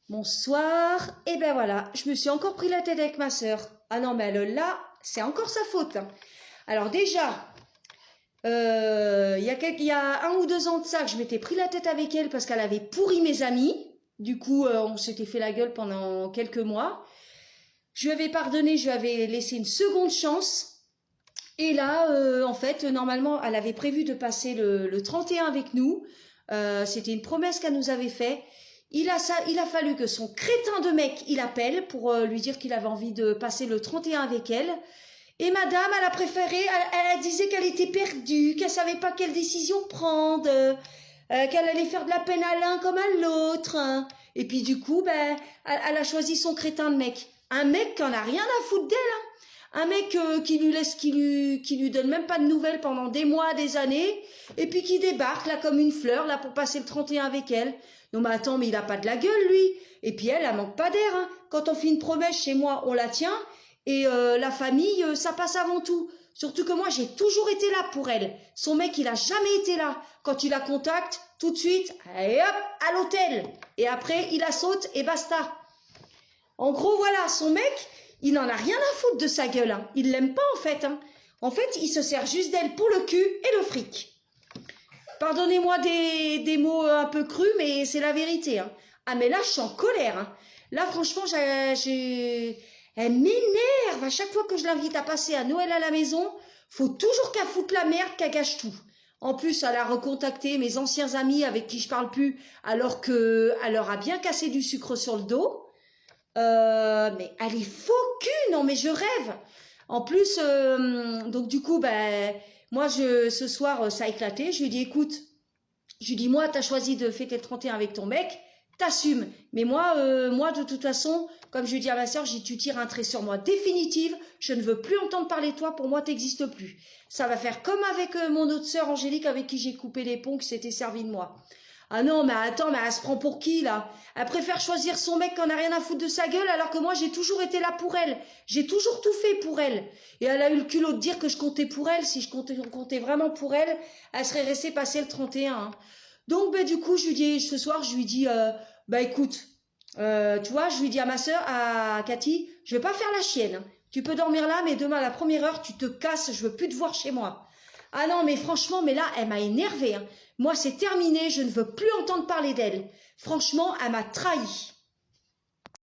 Bonsoir. Et ben voilà, je me suis encore pris la tête avec ma sœur. Ah non, mais elle, là, c'est encore sa faute, hein. Alors déjà, il y a 1 ou 2 ans de ça que je m'étais pris la tête avec elle parce qu'elle avait pourri mes amis. Du coup, on s'était fait la gueule pendant quelques mois. Je lui avais pardonné, je lui avais laissé une seconde chance. Et là, en fait, normalement, elle avait prévu de passer le 31 avec nous. C'était une promesse qu'elle nous avait fait. Il a fallu que son crétin de mec, il appelle pour lui dire qu'il avait envie de passer le 31 avec elle. Et madame, elle a préféré, elle disait qu'elle était perdue, qu'elle savait pas quelle décision prendre, qu'elle allait faire de la peine à l'un comme à l'autre, hein. Et puis du coup, ben, elle a choisi son crétin de mec. Un mec qui en a rien à foutre d'elle, hein. Un mec qui lui donne même pas de nouvelles pendant des mois, des années, et puis qui débarque là comme une fleur là pour passer le 31 avec elle. Non mais attends, mais il a pas de la gueule lui. Et puis elle manque pas d'air, hein. Quand on fait une promesse chez moi, on la tient. Et la famille, ça passe avant tout. Surtout que moi, j'ai toujours été là pour elle. Son mec, il a jamais été là. Quand tu la contactes, tout de suite, allez hop, à l'hôtel. Et après, il la saute et basta. En gros, voilà, son mec, il n'en a rien à foutre de sa gueule, hein. Il l'aime pas, en fait, hein. En fait, il se sert juste d'elle pour le cul et le fric. Pardonnez-moi des mots un peu crus, mais c'est la vérité, hein. Ah, mais là, je suis en colère, hein. Là, franchement, elle m'énerve à chaque fois que je l'invite à passer à Noël à la maison. Faut toujours qu'elle foute la merde, qu'elle gâche tout. En plus, elle a recontacté mes anciens amis avec qui je parle plus, alors que elle leur a bien cassé du sucre sur le dos. Mais elle est faux cul, non mais je rêve. En plus, donc du coup, ben moi ce soir ça a éclaté. Je lui ai dit écoute, je lui ai dit moi t'as choisi de fêter le 31 avec ton mec, t'assumes. Mais moi de toute façon, comme je lui ai dit à ma soeur, j'ai dit tu tires un trait sur moi définitive. Je ne veux plus entendre parler de toi. Pour moi t'existes plus. Ça va faire comme avec mon autre sœur Angélique avec qui j'ai coupé les ponts, qui s'était servi de moi. Ah non, mais attends, mais elle se prend pour qui, là? Elle préfère choisir son mec qui en a rien à foutre de sa gueule, alors que moi, j'ai toujours été là pour elle. J'ai toujours tout fait pour elle. Et elle a eu le culot de dire que je comptais pour elle. Si je comptais vraiment pour elle, elle serait restée passer le 31, hein. Donc, ben, du coup, je lui dis, ce soir, je lui dis, bah, écoute, tu vois, je lui dis à ma sœur, à Cathy, je vais pas faire la chienne, hein. Tu peux dormir là, mais demain, à la première heure, tu te casses, je veux plus te voir chez moi. Ah non, mais franchement, mais là, elle m'a énervée, hein. Moi, c'est terminé, je ne veux plus entendre parler d'elle. Franchement, elle m'a trahi.